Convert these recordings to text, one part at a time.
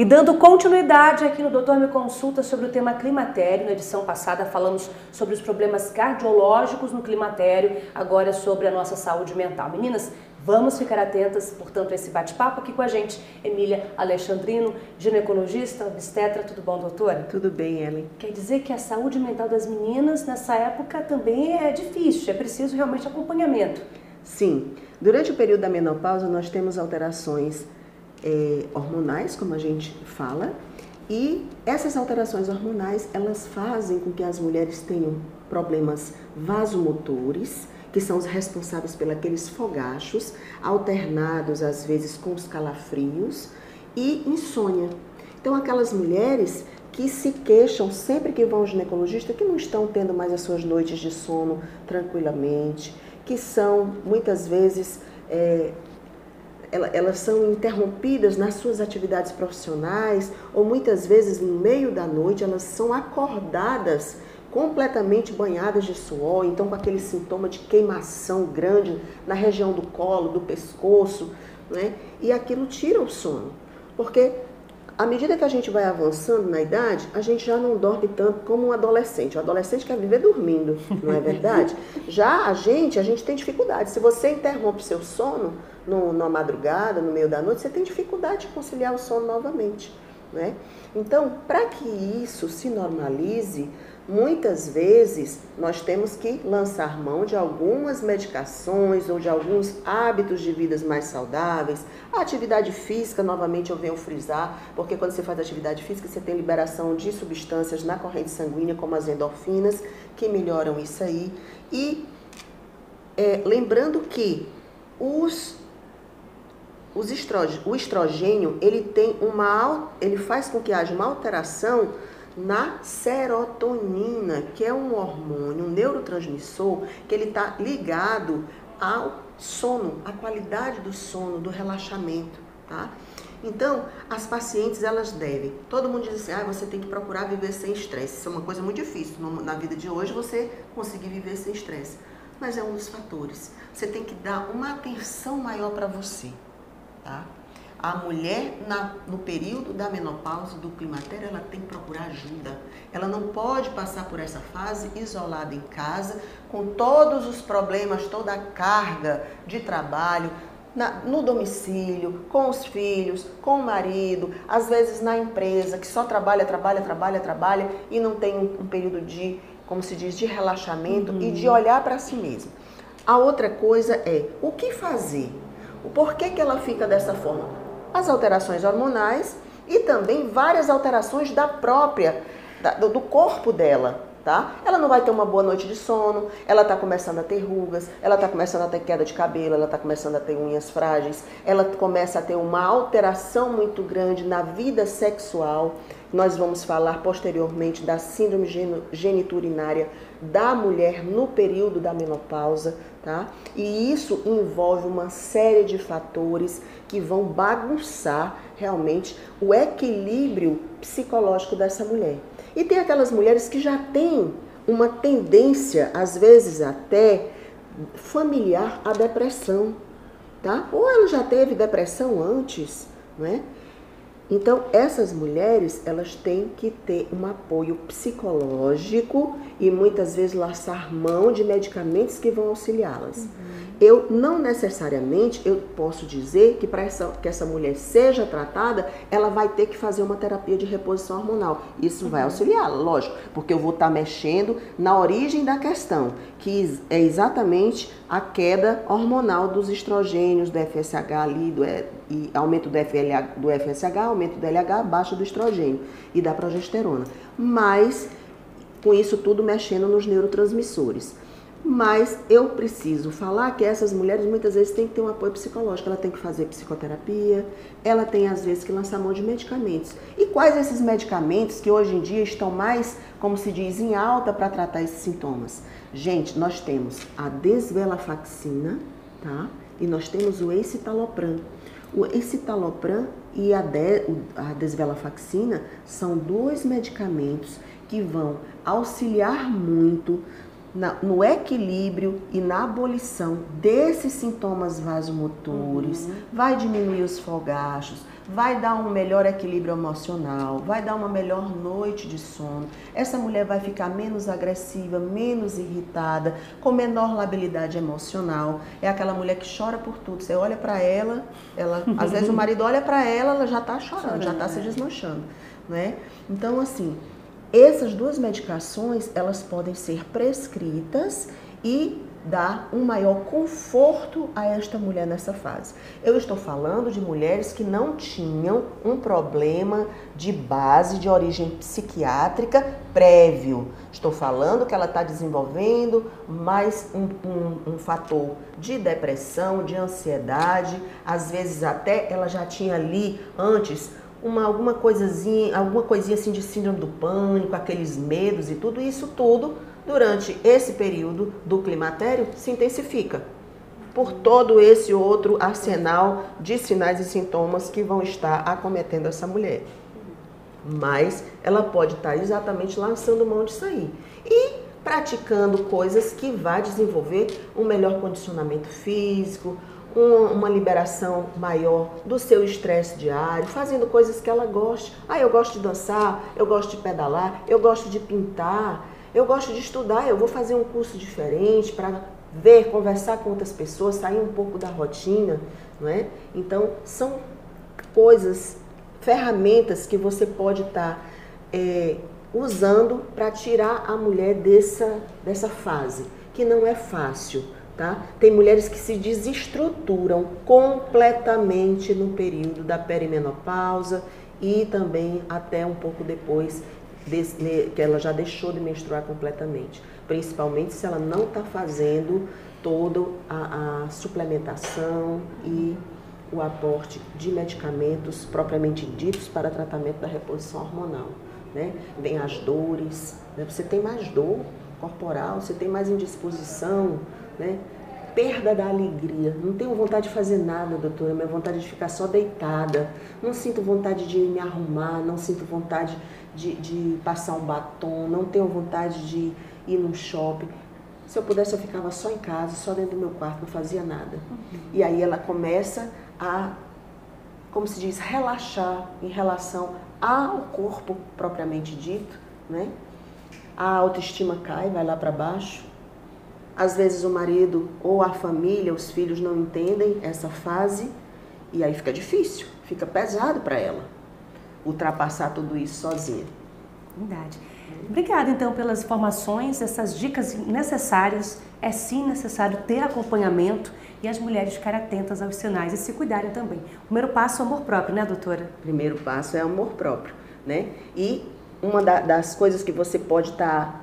E dando continuidade aqui no Doutor Me Consulta sobre o tema climatério, na edição passada falamos sobre os problemas cardiológicos no climatério, agora é sobre a nossa saúde mental. Meninas, vamos ficar atentas, portanto, a esse bate-papo aqui com a gente. Emília Alexandrino, ginecologista, obstetra, tudo bom, doutora? Tudo bem, Ellen. Quer dizer que a saúde mental das meninas nessa época também é difícil, é preciso realmente acompanhamento. Sim, durante o período da menopausa nós temos alterações hormonais, como a gente fala, e essas alterações hormonais, elas fazem com que as mulheres tenham problemas vasomotores, que são os responsáveis pelos aqueles fogachos, alternados às vezes com os calafrios, e insônia. Então aquelas mulheres que se queixam sempre que vão ao ginecologista, que não estão tendo mais as suas noites de sono tranquilamente, que são muitas vezes elas são interrompidas nas suas atividades profissionais, ou muitas vezes no meio da noite elas são acordadas completamente banhadas de suor, então com aquele sintoma de queimação grande na região do colo, do pescoço, né? E aquilo tira o sono, porque à medida que a gente vai avançando na idade, a gente já não dorme tanto como um adolescente. O adolescente quer viver dormindo, não é verdade? Já a gente tem dificuldade. Se você interrompe seu sono na madrugada, no meio da noite, você tem dificuldade de conciliar o sono novamente, né? Então, para que isso se normalize, muitas vezes nós temos que lançar mão de algumas medicações ou de alguns hábitos de vida mais saudáveis. A atividade física, novamente eu venho frisar, porque quando você faz atividade física você tem liberação de substâncias na corrente sanguínea, como as endorfinas, que melhoram isso aí. E lembrando que o estrogênio, ele faz com que haja uma alteração na serotonina, que é um hormônio, um neurotransmissor, que ele está ligado ao sono, à qualidade do sono, do relaxamento, tá? Então, as pacientes, elas devem, todo mundo diz assim, você tem que procurar viver sem estresse. Isso é uma coisa muito difícil, na vida de hoje, você conseguir viver sem estresse. Mas é um dos fatores. Você tem que dar uma atenção maior para você, tá? A mulher, no período da menopausa, do climatério, ela tem que procurar ajuda. Ela não pode passar por essa fase isolada em casa, com todos os problemas, toda a carga de trabalho, no domicílio, com os filhos, com o marido, às vezes na empresa, que só trabalha e não tem um período de, como se diz, de relaxamento e de olhar para si mesmo. A outra coisa é, o que fazer? O porquê que ela fica dessa forma? As alterações hormonais e também várias alterações do corpo dela, tá? Ela não vai ter uma boa noite de sono, ela tá começando a ter rugas, ela tá começando a ter queda de cabelo, ela tá começando a ter unhas frágeis, ela começa a ter uma alteração muito grande na vida sexual. Nós vamos falar posteriormente da síndrome geniturinária da mulher no período da menopausa, tá? E isso envolve uma série de fatores que vão bagunçar realmente o equilíbrio psicológico dessa mulher. E tem aquelas mulheres que já têm uma tendência, às vezes até familiar, à depressão, tá? Ou ela já teve depressão antes, não é? Então, essas mulheres, elas têm que ter um apoio psicológico e muitas vezes lançar mão de medicamentos que vão auxiliá-las. Eu não necessariamente, eu posso dizer que para que essa mulher seja tratada, ela vai ter que fazer uma terapia de reposição hormonal. Isso vai auxiliá-la, lógico, porque eu vou estar mexendo na origem da questão, que é exatamente a queda hormonal dos estrogênios, do FSH ali, e aumento do FSH, aumento do LH, baixa do estrogênio e da progesterona. Mas, com isso tudo mexendo nos neurotransmissores. Mas eu preciso falar que essas mulheres muitas vezes têm que ter um apoio psicológico, ela tem que fazer psicoterapia, ela tem às vezes que lançar mão de medicamentos. E quais esses medicamentos que hoje em dia estão mais, como se diz, em alta para tratar esses sintomas? Gente, nós temos a desvelafacina, tá? E nós temos o escitalopram. O escitalopram e a desvelafacina são dois medicamentos que vão auxiliar muito no equilíbrio e na abolição desses sintomas vasomotores, vai diminuir os fogachos, vai dar um melhor equilíbrio emocional, vai dar uma melhor noite de sono. Essa mulher vai ficar menos agressiva, menos irritada, com menor labilidade emocional. É aquela mulher que chora por tudo. Você olha para ela, às vezes o marido olha para ela já está chorando, já está se desmanchando, né? Então, assim, essas duas medicações, elas podem ser prescritas e dar um maior conforto a esta mulher nessa fase. Eu estou falando de mulheres que não tinham um problema de base, de origem psiquiátrica prévio. Estou falando que ela está desenvolvendo mais um fator de depressão, de ansiedade, às vezes até ela já tinha ali antes alguma coisinha assim de síndrome do pânico, aqueles medos e tudo isso tudo. Durante esse período do climatério, se intensifica por todo esse outro arsenal de sinais e sintomas que vão estar acometendo essa mulher. Mas ela pode estar exatamente lançando mão disso aí e praticando coisas que vai desenvolver um melhor condicionamento físico, uma liberação maior do seu estresse diário, fazendo coisas que ela goste. Eu gosto de dançar, eu gosto de pedalar, eu gosto de pintar, eu gosto de estudar, eu vou fazer um curso diferente para ver, conversar com outras pessoas, sair um pouco da rotina, não é? Então, são coisas, ferramentas que você pode estar usando para tirar a mulher dessa fase, que não é fácil, tá? Tem mulheres que se desestruturam completamente no período da perimenopausa e também até um pouco depois, que ela já deixou de menstruar completamente, principalmente se ela não está fazendo toda a suplementação e o aporte de medicamentos propriamente ditos para tratamento da reposição hormonal, né? Vem as dores, né? Você tem mais dor corporal, você tem mais indisposição, né? Perda da alegria, não tenho vontade de fazer nada, doutora, minha vontade é de ficar só deitada, não sinto vontade de me arrumar, não sinto vontade de passar um batom, não tenho vontade de ir num shopping. Se eu pudesse, eu ficava só em casa, só dentro do meu quarto, não fazia nada. E aí ela começa a, como se diz, relaxar em relação ao corpo propriamente dito, né? A autoestima cai, vai lá para baixo. Às vezes o marido ou a família, os filhos não entendem essa fase e aí fica difícil, fica pesado para ela ultrapassar tudo isso sozinha. Verdade. Obrigada, então, pelas informações, essas dicas necessárias. É sim necessário ter acompanhamento e as mulheres ficarem atentas aos sinais e se cuidarem também. O primeiro passo é o amor próprio, né, doutora? O primeiro passo é amor próprio, né? E uma das coisas que você pode estar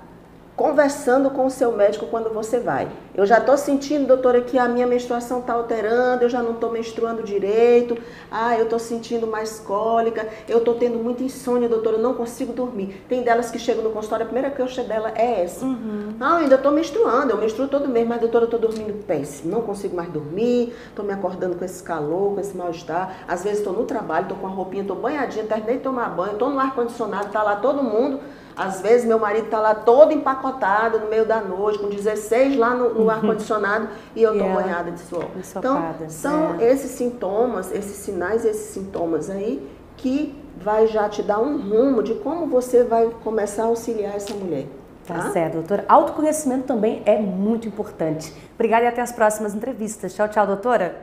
conversando com o seu médico quando você vai. Eu já estou sentindo, doutora, que a minha menstruação está alterando, eu já não estou menstruando direito, eu estou sentindo mais cólica, eu estou tendo muita insônia, doutora, eu não consigo dormir. Tem delas que chegam no consultório, a primeira queixa dela é essa. Ainda estou menstruando, eu menstruo todo mês, mas doutora, eu estou dormindo péssimo, não consigo mais dormir, estou me acordando com esse calor, com esse mal-estar. Às vezes estou no trabalho, estou com a roupinha, estou banhadinha, terminei de tomar banho, estou no ar-condicionado, está lá todo mundo. Às vezes meu marido está lá todo empacotado no meio da noite, com 16 lá no ar-condicionado e eu estou banhada de suor. Então, são esses sintomas, esses sinais, esses sintomas aí que vai já te dar um rumo de como você vai começar a auxiliar essa mulher. Tá certo, doutora. Autoconhecimento também é muito importante. Obrigada e até as próximas entrevistas. Tchau, tchau, doutora.